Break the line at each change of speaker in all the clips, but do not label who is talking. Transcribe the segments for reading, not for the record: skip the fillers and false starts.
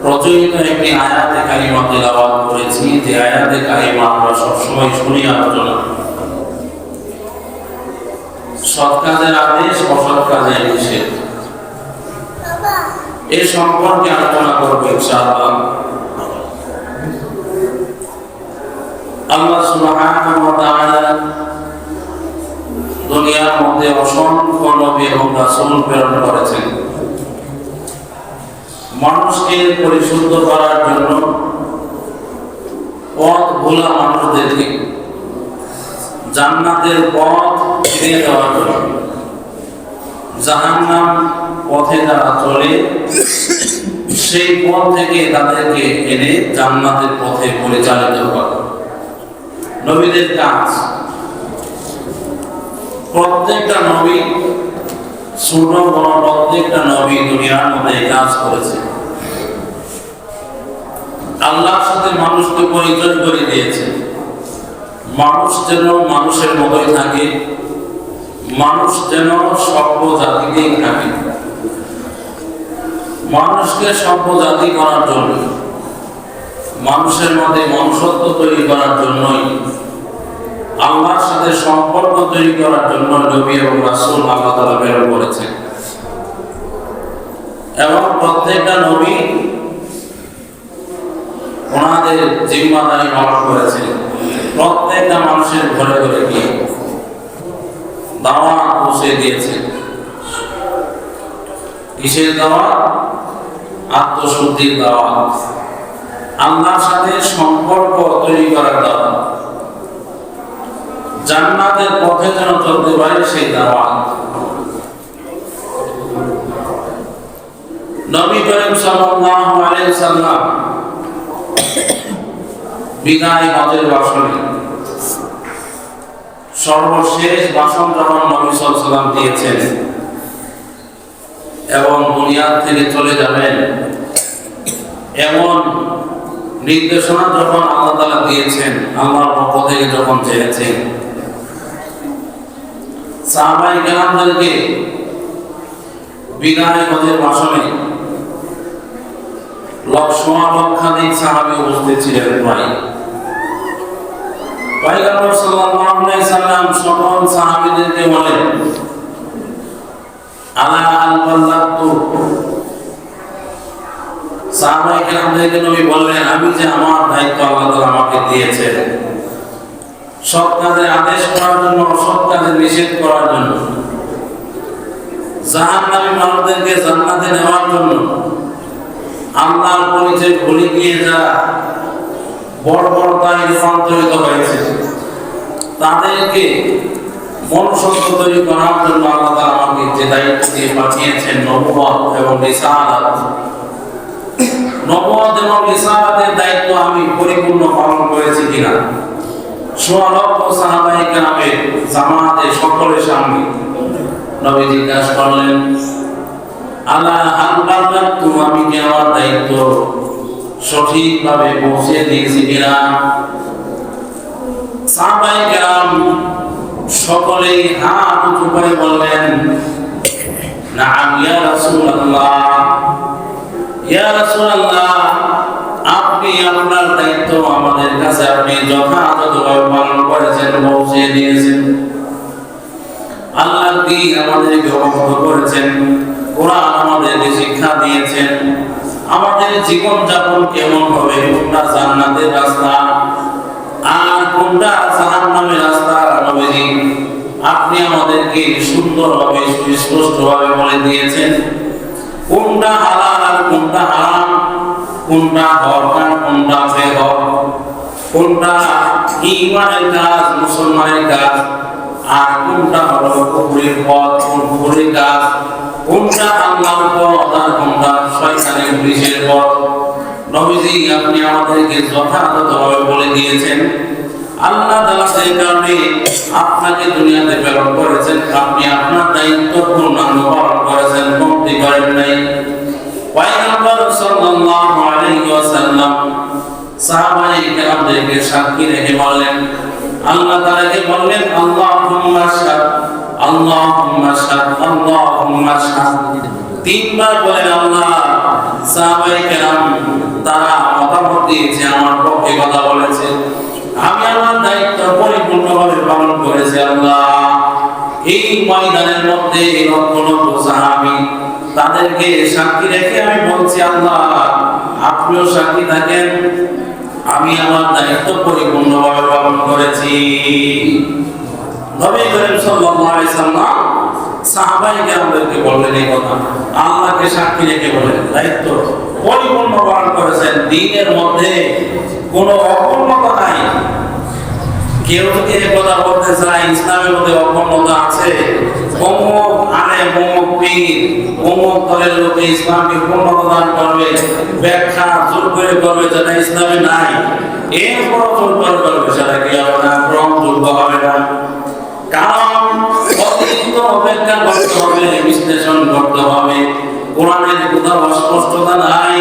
প্রচলিত একটি আয়াতে কারিমা তেলাওয়াত করেছি, যে আয়াতে কারিমা আমরা সবসময় শুনি আলোচনা। সৎ কাজের আদেশ, অসৎ কাজের নিষেধ, এ সম্পর্কে আলোচনা করব ইনশাআল্লাহ। আল্লাহ সুবহানাহু ওয়া তাআলা দুনিয়ার মধ্যে অসংখ্য নবী এবং রাসূল প্রেরণ করেছেন মানুষকে পরিশুদ্ধ করার জন্য, পথ ভোলা মানুষদেরকে জান্নাতের পথ ফিরিয়ে দেওয়ার জন্য, জাহান্নাম পথে যারা চলে সেই পথ থেকে তাদেরকে এনে জান্নাতের পথে পরিচালিত করা নবীদের কাজ। প্রত্যেকটা নবী, ছোট বড় প্রত্যেকটা নবী দুনিয়ার মধ্যে কাজ করেছে। আল্লাহর সাথে মানুষকে পরিচয় করে দিয়েছে, মানুষ যেন মানুষের মতোই থাকে, মানুষ যেন সভ্য জাতিতেই থাকে। মানুষকে সভ্য জাতি করার জন্য, মানুষের মধ্যে মনুষ্যত্ব তৈরি করার জন্যই, আল্লাহর সাথে সম্পর্ক তৈরি করার জন্য নবী এবং রাসূল আল্লাহ তাআলা প্রেরণ করেছেন। এবং প্রত্যেকটা নবী ওনাদের জিম্মাদারি পালন করেছেন। প্রত্যেকটা মানুষের ঘরে ঘরে গিয়ে দাওয়াত পৌঁছে দিয়েছেন। কিসের দাওয়াত? আত্মশুদ্ধির দাওয়াত, আল্লাহর সাথে সম্পর্ক তৈরি করার দাওয়াত, জান্নাতের পথে যেন চলতে পারে সেই দাওয়াত। নবী করিম সাল্লাল্লাহু আলাইহি সাল্লাম বিদায় হজের ভাষণে সর্বশেষ ভাষণ যখন নবী সাল্লাল্লাহু আলাইহি সাল্লাম দিয়েছেন এবং দুনিয়া থেকে চলে যাবেন এমন নির্দেশনা যখন আল্লাহ তাআলা দিয়েছেন, আল্লাহর পক্ষ থেকে যখন চেয়েছেন, সাহাবায়ে কেরামদেরকে বিদায় হজের ভাষণে লক্ষাধিক সাহাবী উপস্থিত ছিলেন। পয়গম্বর সাল্লাল্লাহু আলাইহি সাল্লাম সকল সাহাবীদেরকে বলেন, আলা আল বাল্লাতু। সাহাবায়ে কেরামদেরকে নবী বললেন, আমি যে আমার দায়িত্ব আল্লাহ তাআলা আমাকে দিয়েছেন, সৎ কাজের আদেশ করার জন্য, অসৎ কাজের নিষেধ করার জন্য, জাহান্নামী মানুষদেরকে জান্নাতে নেওয়ার জন্য, আল্লাহর পরিচয় ভুলে গিয়ে যারা বর্বরতায় রূপান্তরিত হয়েছে তাদেরকে মনুষ্যত্ব তৈরি করার জন্য আল্লাহ তাআলা আমাকে যে দায়িত্ব দিয়ে পাঠিয়েছেন, নবুয়ত এবং রিসালাত, নবুয়ত এবং রিসালাতের দায়িত্ব আমি পরিপূর্ণ পালন করেছি কিনা। সোয়া লক্ষ সাহাবায়ে কেরামের জামাতে সকলের সামনে নবী জিজ্ঞাসা করলেন, আলা হাল বাল্লাতু, আমি কি আমার দায়িত্ব সঠিকভাবে পৌঁছে দিয়েছি কিনা। সাহাবায়ে কেরাম সকলেই হাত উঁচু করে বললেন, নাআম ইয়া রাসূলুল্লাহ, ইয়া রাসূলুল্লাহ, আপনি আপনার দায়িত্ব আমাদের কাছে আপনি যথাযথভাবে পালন করেছেন, পৌঁছে দিয়েছেন। আল্লাহর দ্বীন আমাদেরকে অবগত করেছেন, কোরআন আমাদেরকে শিক্ষা দিয়েছেন, আমাদের জীবন যাপন কেমন হবে, কোনটা জান্নাতের রাস্তা আর কোনটা জাহান্নামের রাস্তা, নবীজি আপনি আমাদেরকে সুন্দরভাবে সুস্পষ্টভাবে বলে দিয়েছেন। কোনটা হালাল আর কোনটা হারাম, কোনটা হক আর কোনটা বেহক, কোনটা ঈমানের কাজ, মুসলমানের কাজ, আর কোনটা হলো কুফরের পথ, কুফরের কাজ, কোনটা আল্লাহর পথ আর কোনটা শয়তানের পুলিশের পথ। নবীজি আপনি আমাদেরকে যথাযথভাবে বলে দিয়েছেন। আল্লাহ তাআলা সেই কারণে আপনাকে দুনিয়াতে প্রেরণ করেছেন, আপনি আপনার দায়িত্ব পূর্ণাঙ্গ পালন করেছেন, কমতি করেন নাই। পয়গম্বর সাল্লাল্লাহু আলাইহি ওয়াসাল্লাম সাহাবায়ে কেরামদেরকে সাক্ষী রেখে বললেন, আল্লাহ তাআলাকে বললেন, আল্লাহুম্মা শাহাদ, আল্লাহুম্মা শাহাদ, আল্লাহুম্মা শাহাদ। তিনবার বলেন, আল্লাহ সাহাবায়ে কেরাম তারা মতামত দিয়েছে, আমার পক্ষে কথা বলেছে, আমি আমার দায়িত্ব পরিপূর্ণভাবে পালন করেছি। আল্লাহ, এই ময়দানের মধ্যে লক্ষ লক্ষ সাহাবী, তাদেরকে সাক্ষী রেখে আমি বলছি, আল্লাহ আপনিও সাক্ষী থাকেন, আমি আমার দায়িত্ব পরিপূর্ণভাবে পালন করেছি। নবী করিম সাল্লাল্লাহু আলাইহি সাল্লাম সাহাবায়ে কেরামদেরকে বললেন এই কথা, আল্লাহকে সাক্ষী রেখে বলেন দায়িত্ব পরিপূর্ণ পালন করেছেন। দ্বীনের মধ্যে কোনো অপূর্ণতা নাই। কেউ যদি এই কথা বলতে চায় ইসলামের মধ্যে অপূর্ণতা আছে, অমুক আলেম, অমুক পীর, অমুক দলের লোকে ইসলামকে পূর্ণতা দান করবে, ব্যাখ্যা জোর করে করবে যেটা ইসলামে নাই, এরপর জোর করে করবে, সেটা কি হবে না, গ্রহণযোগ্য হবে না। কারণ অতিরিক্ত অপেক্ষা করতে হবে, বিশ্লেষণ করতে হবে। কোরআনের কোথাও অস্পষ্টতা নাই,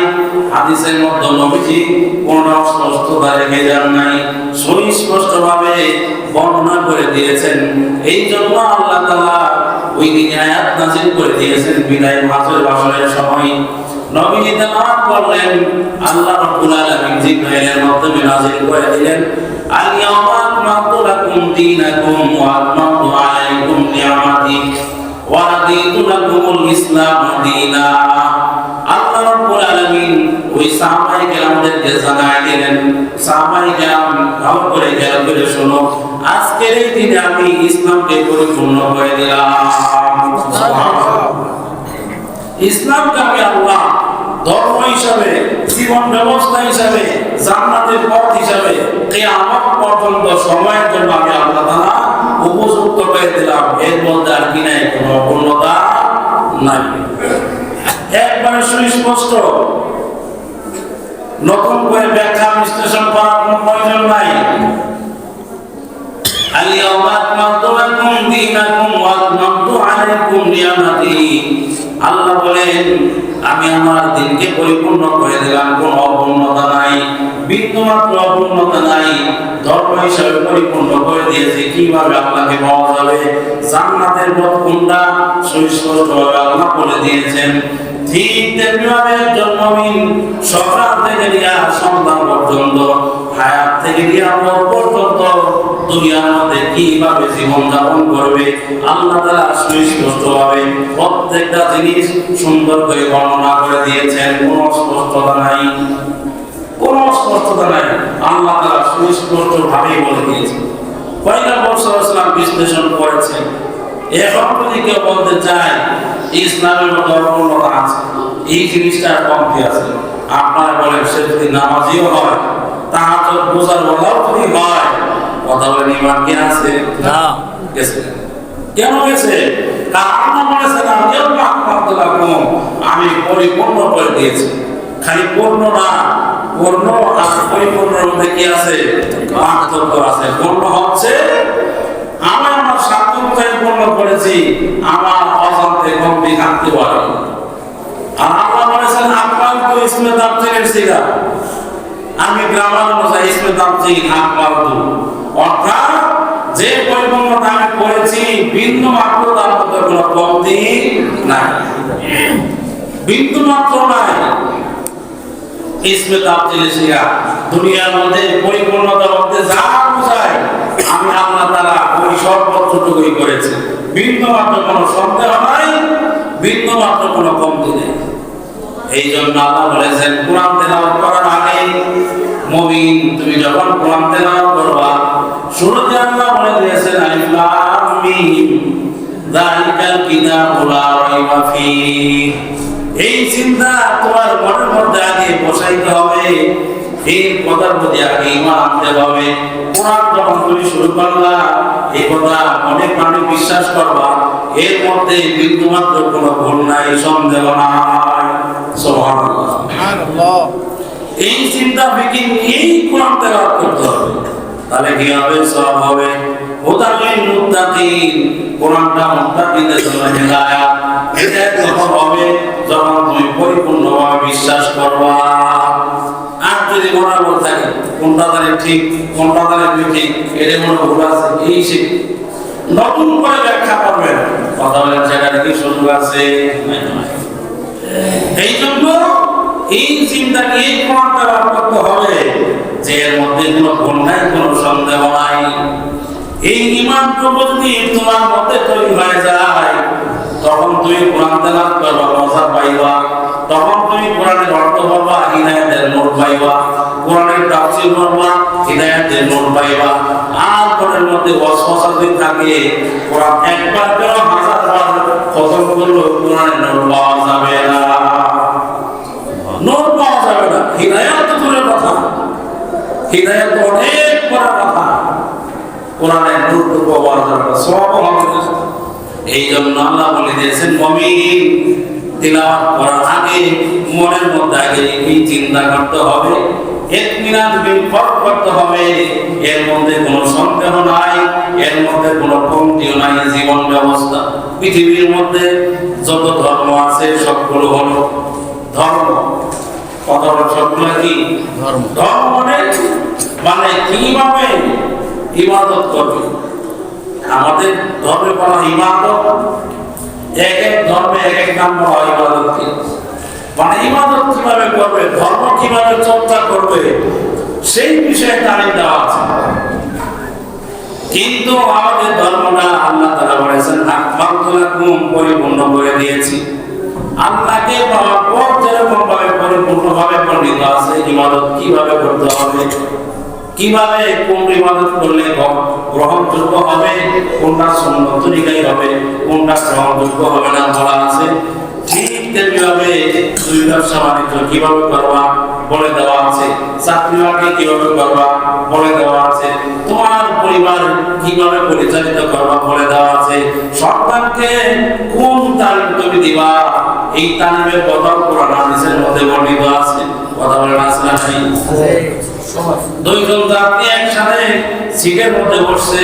হাদিসের মধ্যে নবীজি কোনো অস্পষ্টতা রেখে যান নাই, সুস্পষ্টভাবে বর্ণনা করে দিয়েছেন। এই জন্য আল্লাহ তাআলা ওই দিন আয়াত নাযিল করে দিয়েছেন বিদায় মাসের বাসরের সময়। নবীজি তেলাওয়াত করলেন, আল্লাহ রাব্বুল আলামিন জিবরাইলের মাধ্যমে নাযিল করে দিলেন, আল-ইয়াওমা আকমালতু লাকুম দীনাকুম ওয়া আতমামতু আলাইকুম নি'মাতি ওয়া রাদিতু লাকুমুল ইসলাম দীনা। আল্লাহ রাব্বুল আলামিন ওই সাহাবায়ে কেরামদেরকে জানায় দিলেন, সাহাবায়ে কেরাম ভালো করে খেয়াল করে শোনো, আজকের এই দিনে আমি ইসলামকে পরিপূর্ণ করে দিলাম। ইসলামকে আমি আল্লাহ ধর্ম হিসাবে, জীবন ব্যবস্থা হিসাবে, জান্নাতের পথ হিসাবে কিয়ামত পর্যন্ত সময়ের জন্য আমি আল্লাহ তাআলা উপযুক্ত করে দিলাম। এর মধ্যে আর কি নাই, কোনো অপূর্ণতা নাই, একবারে সুস্পষ্ট। নতুন করে ব্যাখ্যা বিশ্লেষণ করার কোনো প্রয়োজন নাই। আল-ইয়াওমা আকমালতু লাকুম দীনাকুম ওয়া আতমামতু আলাইকুম নি'মাতি। আল্লাহ বলেন, আমি আমার দিনকে পরিপূর্ণ করে দিলাম, কোনো অপূর্ণতা নাই, বিন্দুমাত্র অপূর্ণতা নাই, ধর্ম হিসাবে পরিপূর্ণ করে দিয়েছে। কিভাবে আল্লাহকে পাওয়া যাবে, জান্নাতের পথ কোনটা, সুস্পষ্টভাবে আল্লাহ বলে দিয়েছেন। ঠিক তেমনিভাবে একজন মুমিন সকাল থেকে নিয়ে সন্ধ্যা পর্যন্ত, হায়াত থেকে নিয়ে মরণ পর্যন্ত দুনিয়ার মধ্যে কিভাবে জীবন যাপন করবে, আল্লাহ তাআলা সুস্পষ্টভাবে প্রত্যেকটা জিনিস সুন্দর করে বর্ণনা করে দিয়েছেন। কোনো অস্পষ্টতা নাই, কোনো অস্পষ্টতা নাই, আল্লাহ তাআলা সুস্পষ্টভাবে বলে দিয়েছেন। পয়গম্বর সাল্লাল্লাহু আলাইহি ওয়াসাল্লাম বিশ্লেষণ করেছেন। এখন যদি কেউ বলতে চায় ইসলামের মধ্যে অপূর্ণতা আছে, এই জিনিসটার কমতি আছে, আপনারা বলেন সে যদি নামাজিও হয়, তাহাজ্জুদ বোঝার ওলাও যদি হয়, কথা বলেন ঈমান কি আছে? না, গেছে। কেন গেছে? কারণ বলেছেন আমি পরিপূর্ণ করে দিয়েছি। খালি পূর্ণ না, পূর্ণ আর পরিপূর্ণের মধ্যে কি আছে? পার্থক্য আছে। পূর্ণ হচ্ছে আমি আমার সাধ্য অনুযায়ী পূর্ণ করেছি, আমার অজান্তে কমতি থাকতে পারে। আর আল্লাহ বলেছেন আকমাল তো ইসমে তাফসীরের সিগা, আমি গ্রামার অনুযায়ী ইসমে তাফসীর আকমাল তো, অর্থাৎ যে পরিপূর্ণতা আমি করেছি বিন্দু মাত্র তার মধ্যে কোনো কমতি নাই, বিন্দু মাত্র নাই। ইসমে তাফসীরের সিগা দুনিয়ার মধ্যে পরিপূর্ণতা বলতে যা বোঝায় আমি আল্লাহ তাআলা ওই সর্বোচ্চটুকুই করেছি, বিন্দু মাত্র কোনো সন্দেহ নাই, বিন্দু মাত্র কোনো কমতি নেই। এই জন্য আল্লাহ বলেছেন কোরআন তেলাওয়াত করার আগে মুমিন তুমি যখন কোরআন তেলাওয়াত করবা, শুরুতে আল্লাহ বলে দিয়েছেন আলিফ লাম মিম যালিকাল কিতাবু লা রাইবা ফীহ। এই চিন্তা তোমার মনের মধ্যে আগে বসাইতে হবে, এই কথার প্রতি আগে ঈমান আনতে হবে। কোরআন যখন তুমি শুরু করলা, এই কথা মনে প্রাণে বিশ্বাস করবা, এর মধ্যে বিন্দুমাত্র কোনো ভুল নাই, সন্দেহ নাই। সুবহানাল্লাহ, সুবহানাল্লাহ। এই চিন্তা ফিকির নিয়েই কোরআন তেলাওয়াত করতে হবে, তাহলে কি হবে? সওয়াব হবে। হুদাল মুত্তাকিন, কোরআনটা মুত্তাকিনদের জন্য হিদায়াত। হিদায়াত যখন হবে যখন তুমি পরিপূর্ণভাবে বিশ্বাস করবা। আর যদি মনে বলতে থাকে কোনটা জানে ঠিক, কোনটা জানে ঠিক, এর মনে ভুল আছে, এই সে নতুন করে ব্যাখ্যা করবেন, কথা বলেন সেখানে কি সুযোগ আছে? এই জন্য এই চিন্তা নিয়ে কোরআন তেলাওয়াত করতে হবে যে এর মধ্যে কোনো ভুল নাই, কোনো সন্দেহ নাই। এই ঈমানটুকু যদি তোমার মধ্যে তৈরি হয়ে যায়, তখন তুমি কোরআন তেলাওয়াত করবা, মজা পাইবা। তখন তুমি কোরআনের অর্থ পাবা, হিদায়াতের নূর পাইবা। কোরআনের তাফসীর পড়বা, হিদায়াতের নূর পাইবা। আর কোরআনের মধ্যে ওয়াসওয়াসা যদি থাকে, কোরআন একবার কেন হাজারবার খতম করলো, কোরআনের নূর পাওয়া যাবে না, নূর পাওয়া যাবে না। হিদায়াত তো দূরের কথা, হিদায়াত অনেক বড় কথা, কোরআনের নূর পাওয়া যাবে না, সওয়াব হবে না। এই জন্য আল্লাহ বলে দিয়েছেন, মুমিন তিলাওয়াত করার আগে মনের মধ্যে আগে এই চিন্তা করতে হবে, ইতমিনান বিল কলব করতে হবে, এর মধ্যে কোনো সন্দেহ নাই, এর মধ্যে কোনো কমতিও নাই। জীবন ব্যবস্থা পৃথিবীর মধ্যে যত ধর্ম আছে সবগুলো হলো ধর্ম। কথা বল, সবগুলো কি ধর্ম? ধর্ম মানে কিভাবে ইবাদত করবে। আমাদের ধর্মে বলা ইবাদত, এক এক ধর্মে এক এক নাম বলা হয় ইবাদতকে। মানে ইবাদত কিভাবে করবে, ধর্ম কিভাবে চর্চা করবে, সেই বিষয়ে তালিম দেওয়া আছে। কিন্তু আমাদের ধর্মটা আল্লাহ তাআলা বলেছেন, আকমালতু লাকুম, পরিপূর্ণ করে দিয়েছি। আল্লাহকে পাওয়ার পর যেরকম ভাবে পরিপূর্ণভাবে বর্ণিত আছে, ইবাদত কিভাবে করতে হবে, কিভাবে কোন ইবাদত করলে গ্রহণযোগ্য হবে, কোনটা সুন্নত তরিকায় হবে, কোনটা গ্রহণযোগ্য হবে না বলা আছে। ঠিক তেমনিভাবে তুমি ব্যবসা বাণিজ্য কিভাবে করবা বলে দেওয়া আছে, চাকরি বাকরি কিভাবে করবা বলে দেওয়া আছে, তোমার পরিবার কিভাবে পরিচালিত করবা বলে দেওয়া আছে, সন্তানকে কোন তালিম তুমি দিবা, এই তালিমের কথা কোরআন হাদিসের মধ্যে বর্ণিত আছে। কথা বলেন আছে না নাই? দুইজন যাত্রী একসাথে সিটের মধ্যে বসছে,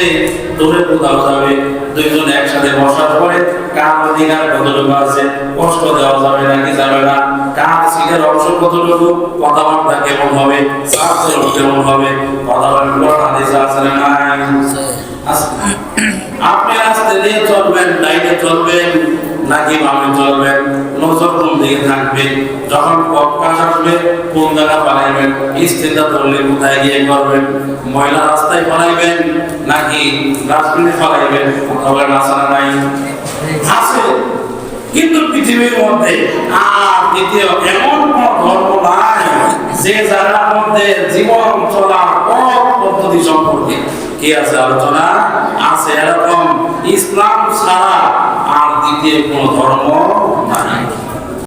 দূরে কোথাও যাবে, দুইজন একসাথে বসার পরে কার অধিকার কতটুকু আছে, কষ্ট দেওয়া যাবে নাকি যাবে না, কার সিটের অংশ কতটুকু, কথাবার্তা কেমন হবে, আচরণ কেমন হবে, কথাবার্তা হাদিসে আছে না নাই? আপনি রাস্তা দিয়ে চলবেন, লাইনে চলবেন নাকি বামে চলবেন, নজর কোন দিকে থাকবে, যখন পথকাশ আসবে কোন জায়গা পালাইবেন, ইস্তেদা করলে কোথায় গিয়ে করবেন, ময়লা রাস্তায় পালাইবেন নাকি ডাস্টবিনে পালাইবেন, কথা আসা নাই? আছে। কিন্তু পৃথিবীর মধ্যে আর দ্বিতীয় এমন কোন ধর্ম নাই যে জায়গার মধ্যে জীবন চলার পথ পদ্ধতি সম্পর্কে কি আছে, আলোচনা আছে। এরকম ইসলাম ছাড়া আর দ্বিতীয় কোন ধর্ম নাই।